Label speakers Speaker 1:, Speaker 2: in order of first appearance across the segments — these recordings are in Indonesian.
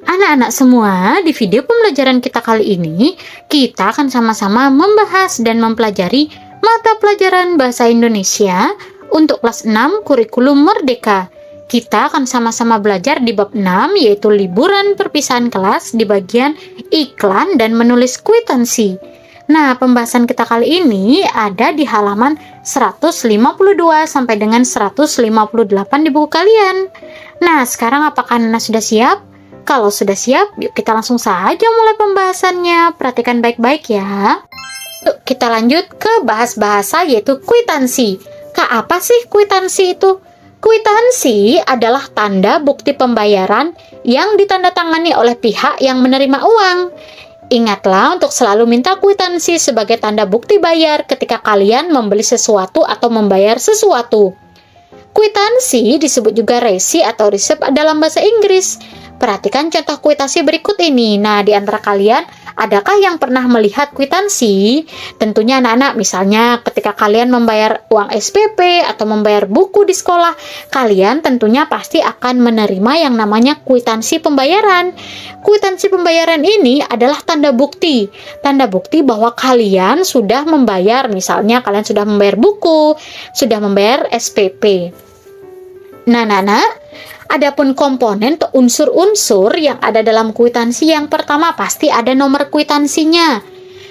Speaker 1: Anak-anak semua, di video pembelajaran kita kali ini, kita akan sama-sama membahas dan mempelajari mata pelajaran Bahasa Indonesia untuk kelas 6 kurikulum Merdeka. Kita akan sama-sama belajar di bab 6, yaitu liburan perpisahan kelas di bagian iklan dan menulis kwitansi. Nah, pembahasan kita kali ini ada di halaman 152 sampai dengan 158 di buku kalian. Nah, sekarang apakah anak sudah siap? Kalau sudah siap, yuk kita langsung saja mulai pembahasannya. Perhatikan baik-baik ya. Yuk kita lanjut ke bahas bahasa yaitu kwitansi. Kak, apa sih kwitansi itu? Kwitansi adalah tanda bukti pembayaran yang ditandatangani oleh pihak yang menerima uang. Ingatlah untuk selalu minta kwitansi sebagai tanda bukti bayar ketika kalian membeli sesuatu atau membayar sesuatu. Kwitansi disebut juga resi atau receipt dalam bahasa Inggris. Perhatikan contoh kwitansi berikut ini. Nah, di antara kalian, adakah yang pernah melihat kwitansi? Tentunya anak-anak, misalnya ketika kalian membayar uang SPP atau membayar buku di sekolah, kalian tentunya pasti akan menerima yang namanya kwitansi pembayaran. Kwitansi pembayaran ini adalah tanda bukti bahwa kalian sudah membayar, misalnya kalian sudah membayar buku, sudah membayar SPP. Nah, anak-anak, adapun komponen atau unsur-unsur yang ada dalam kwitansi, yang pertama pasti ada nomor kwitansinya.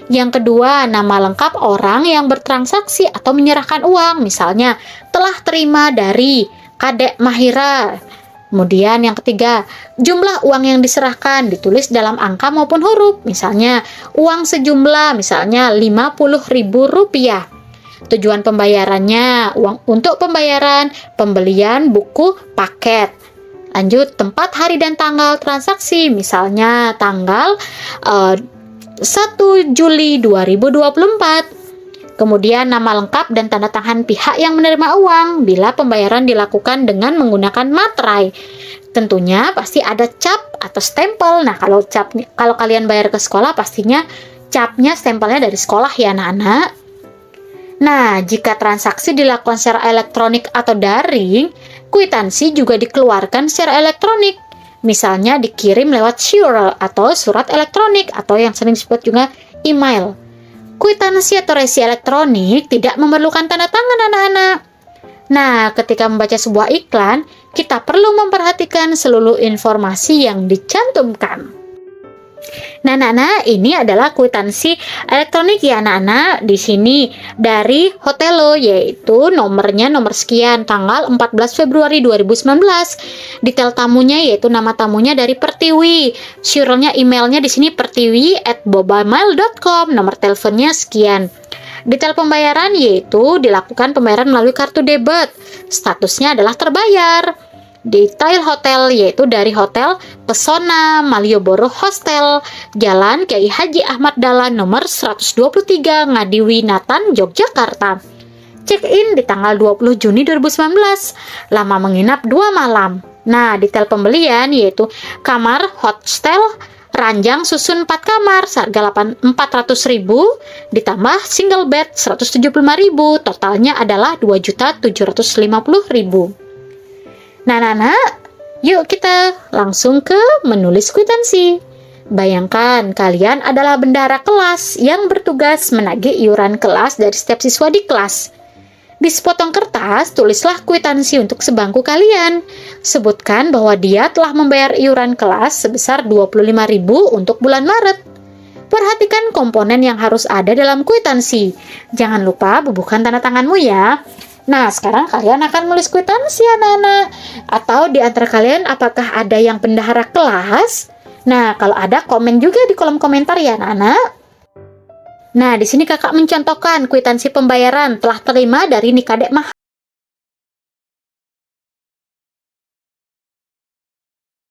Speaker 1: Yang kedua, nama lengkap orang yang bertransaksi atau menyerahkan uang. Misalnya, telah terima dari Kadek Mahira. Kemudian yang ketiga, jumlah uang yang diserahkan ditulis dalam angka maupun huruf. Misalnya, uang sejumlah misalnya Rp50.000. Tujuan pembayarannya, uang untuk pembayaran, pembelian buku paket. Lanjut, tempat, hari, dan tanggal transaksi. Misalnya, tanggal 1 Juli 2024. Kemudian, nama lengkap dan tanda tangan pihak yang menerima uang bila pembayaran dilakukan dengan menggunakan materai. Tentunya pasti ada cap atau stempel. Nah, kalau kalian bayar ke sekolah, pastinya capnya, stempelnya dari sekolah ya anak-anak. Nah, jika transaksi dilakukan secara elektronik atau daring, kwitansi juga dikeluarkan secara elektronik. Misalnya dikirim lewat SIRL atau surat elektronik atau yang sering disebut juga email. Kwitansi atau resi elektronik tidak memerlukan tanda tangan anak-anak. Nah, ketika membaca sebuah iklan, kita perlu memperhatikan seluruh informasi yang dicantumkan. Nah, anak-anak, ini adalah kwitansi elektronik ya anak-anak. Di sini dari Hotelo, yaitu nomornya nomor sekian, tanggal 14 Februari 2019. Detail tamunya yaitu nama tamunya dari Pertiwi. Serialnya, emailnya di sini pertiwi@bobamail.com. Nomor teleponnya sekian. Detail pembayaran yaitu dilakukan pembayaran melalui kartu debit. Statusnya adalah terbayar. Detail hotel yaitu dari Hotel Pesona Malioboro Hostel, Jalan Kiai Haji Ahmad Dahlan nomor 123 Ngadiwinatan, Yogyakarta. Check-in di tanggal 20 Juni 2019. Lama menginap 2 malam. Nah, detail pembelian yaitu kamar hostel ranjang susun 4 kamar seharga 400.000 ditambah single bed 175.000. Totalnya adalah 2.750.000. Nah, anak-anak, yuk kita langsung ke menulis kwitansi. Bayangkan kalian adalah bendahara kelas yang bertugas menagih iuran kelas dari setiap siswa di kelas. Di sepotong kertas, tulislah kwitansi untuk sebangku kalian. Sebutkan bahwa dia telah membayar iuran kelas sebesar 25.000 untuk bulan Maret. Perhatikan komponen yang harus ada dalam kwitansi. Jangan lupa bubuhkan tanda tanganmu ya. Nah, sekarang kalian akan menulis kwitansi anak-anak. Atau di antara kalian apakah ada yang bendahara kelas? Nah, kalau ada, komen juga di kolom komentar ya anak-anak. Nah, di sini kakak mencontohkan kwitansi pembayaran telah terima dari Nikadek Mahira.